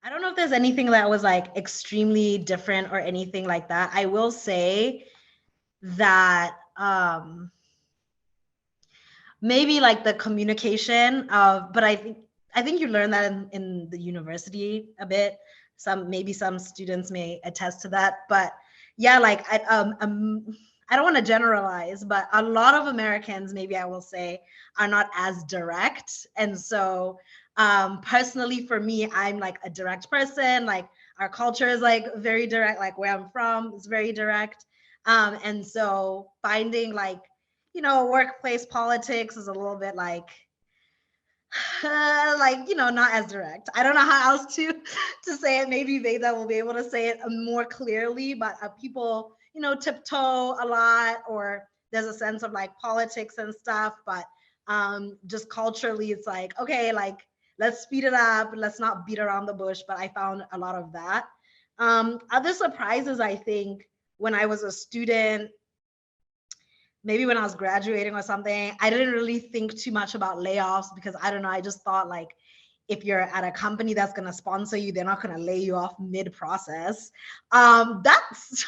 I don't know if there's anything that was like extremely different or anything like that. I will say that maybe like the communication of, but I think you learn that in the university a bit. Maybe some students may attest to that, but yeah, like I don't want to generalize, but a lot of Americans, maybe I will say, are not as direct. And so personally for me, I'm like a direct person. Like our culture is like very direct, like where I'm from is very direct. And so finding like workplace politics is a little bit like, not as direct. I don't know how else to say it. Maybe Veda will be able to say it more clearly, but people, tiptoe a lot, or there's a sense of like politics and stuff, but just culturally, it's like, okay, like let's speed it up. Let's not beat around the bush. But I found a lot of that. Other surprises, I think, when I was a student, maybe when I was graduating or something, I didn't really think too much about layoffs because I don't know, I just thought like if you're at a company that's going to sponsor you, they're not going to lay you off mid process. That's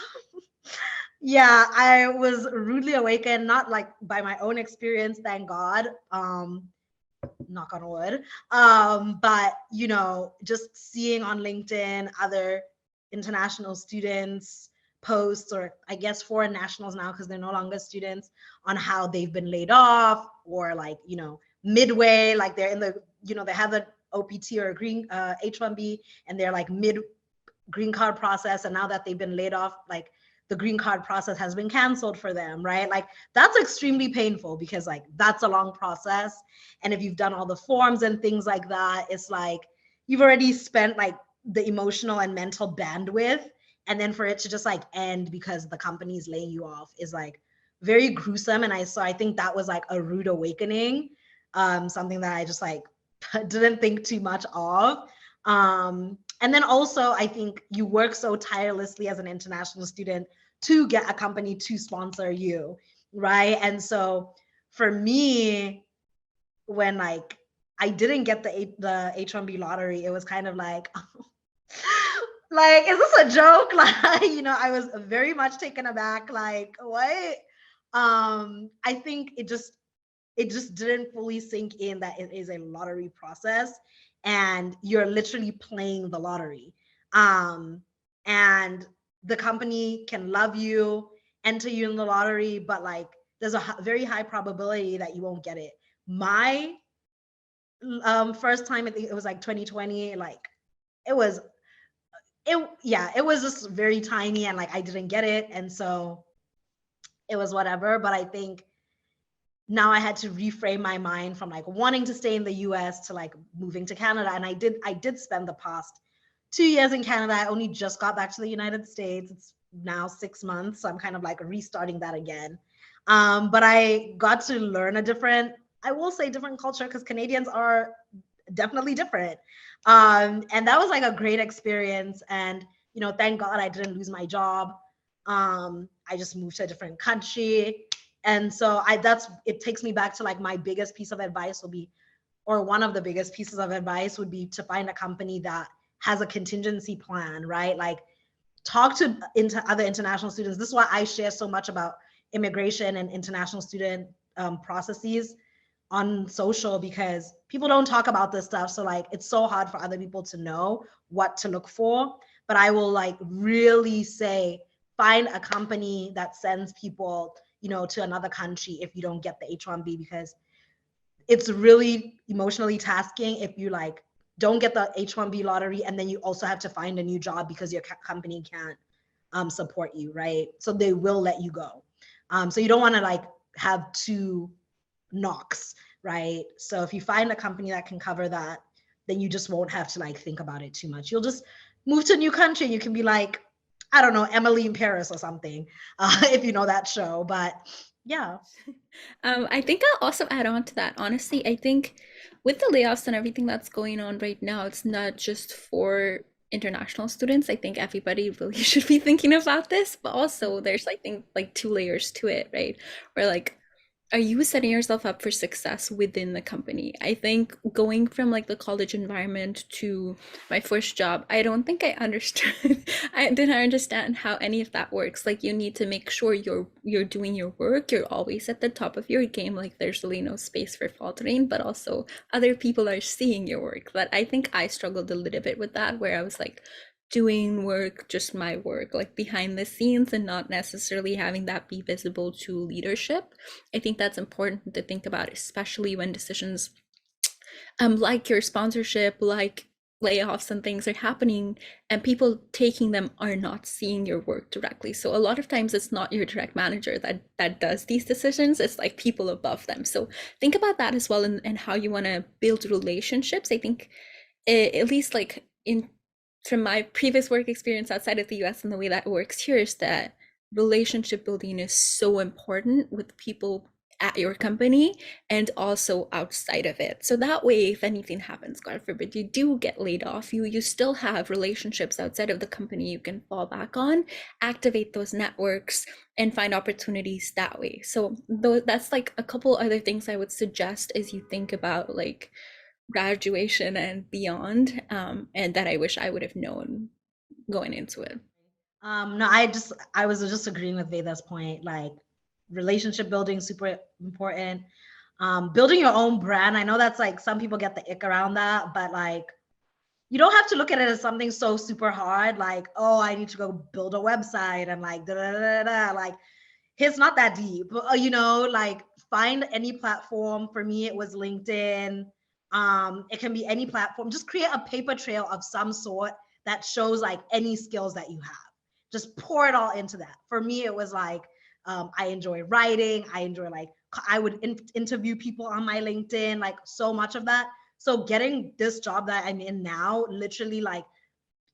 yeah, I was rudely awakened, not like by my own experience, thank God. Knock on wood. But just seeing on LinkedIn other international students posts, or I guess foreign nationals now because they're no longer students, on how they've been laid off, or like midway, like they're in the they have an OPT or a green H1B, and they're like mid green card process, and now that they've been laid off, like the green card process has been canceled for them, right? Like that's extremely painful because like that's a long process, and if you've done all the forms and things like that, it's like you've already spent like the emotional and mental bandwidth, and then for it to just like end because the company is laying you off is like very gruesome. And I think that was like a rude awakening, something that I just like didn't think too much of. And then also, I think you work so tirelessly as an international student to get a company to sponsor you, right? And so for me, when like I didn't get the H1B lottery, it was kind of like, like, is this a joke? Like, I was very much taken aback. Like, what? I think it just didn't fully sink in that it is a lottery process and you're literally playing the lottery. Um, and the company can love you, enter you in the lottery, but like there's a very high probability that you won't get it. My first time, I think it was like 2020, like it was it was just very tiny, and like I didn't get it, and so it was whatever. But I think now I had to reframe my mind from like wanting to stay in the US to like moving to Canada. And I did spend the past 2 years in Canada. I only just got back to the United States. It's now 6 months. So I'm kind of like restarting that again. But I got to learn a different, I will say different culture, because Canadians are definitely different. And that was like a great experience. And, thank God I didn't lose my job. I just moved to a different country. And so that's it takes me back to like my biggest piece of advice will be, or one of the biggest pieces of advice would be, to find a company that has a contingency plan, right? Like talk to into other international students. This is why I share so much about immigration and international student processes on social, because people don't talk about this stuff. So like it's so hard for other people to know what to look for. But I will like really say, find a company that sends people, to another country if you don't get the H1B, because it's really emotionally tasking if you like don't get the H1B lottery and then you also have to find a new job because your company can't support you, right? So they will let you go. So you don't want to like have two knocks, right? So if you find a company that can cover that, then you just won't have to like think about it too much. You'll just move to a new country. You can be like, I don't know, Emily in Paris or something, if you know that show. But yeah. I think I'll also add on to that. Honestly, I think with the layoffs and everything that's going on right now, it's not just for international students. I think everybody really should be thinking about this, but also there's, I think, like two layers to it, right? Where like are you setting yourself up for success within the company? I think going from like the college environment to my first job, I don't think I understood I didn't understand how any of that works. Like you need to make sure you're doing your work, you're always at the top of your game, like there's really no space for faltering, but also other people are seeing your work. But I think I struggled a little bit with that where I was like doing work, just my work, like behind the scenes and not necessarily having that be visible to leadership. I think that's important to think about, especially when decisions like your sponsorship, like layoffs and things are happening and people taking them are not seeing your work directly. So a lot of times it's not your direct manager that does these decisions, it's like people above them. So think about that as well, and how you want to build relationships. I think at least like in from my previous work experience outside of the US and the way that works here is that relationship building is so important with people at your company and also outside of it. So that way, if anything happens, God forbid, you do get laid off, you still have relationships outside of the company you can fall back on, activate those networks, and find opportunities that way. So that's like a couple other things I would suggest as you think about like graduation and beyond, and that I wish I would have known going into it. No, I was just agreeing with Veda's point. Like relationship building super important. Building your own brand. I know that's like some people get the ick around that, but like you don't have to look at it as something so super hard. Like, oh, I need to go build a website and like da da da da. Like, it's not that deep. You know, like find any platform. For me, it was LinkedIn. It can be any platform. Just create a paper trail of some sort that shows like any skills that you have. Just pour it all into that. For me, it was like I enjoy writing. I enjoy like I would interview people on my LinkedIn, like so much of that. So getting this job that I'm in now, literally like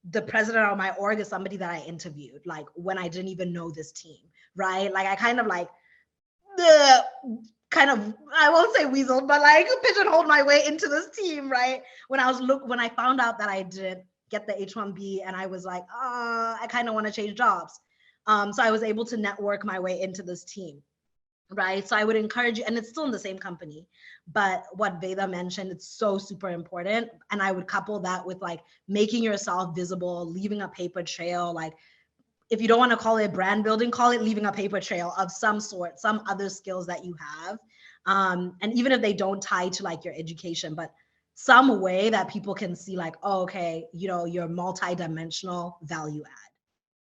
the president of my org is somebody that I interviewed, like when I didn't even know this team, right? Like I kind of like the kind of, I won't say weasel, but like pigeonholed my way into this team, right? When I found out that I didn't get the H-1B and I was like, I kind of want to change jobs. So I was able to network my way into this team, right? So I would encourage you, and it's still in the same company, but what Veda mentioned, it's so super important. And I would couple that with like making yourself visible, leaving a paper trail. Like if you don't want to call it brand building, call it leaving a paper trail of some sort, some other skills that you have. And even if they don't tie to like your education, but some way that people can see like, oh, okay, you know, you're multi-dimensional value add.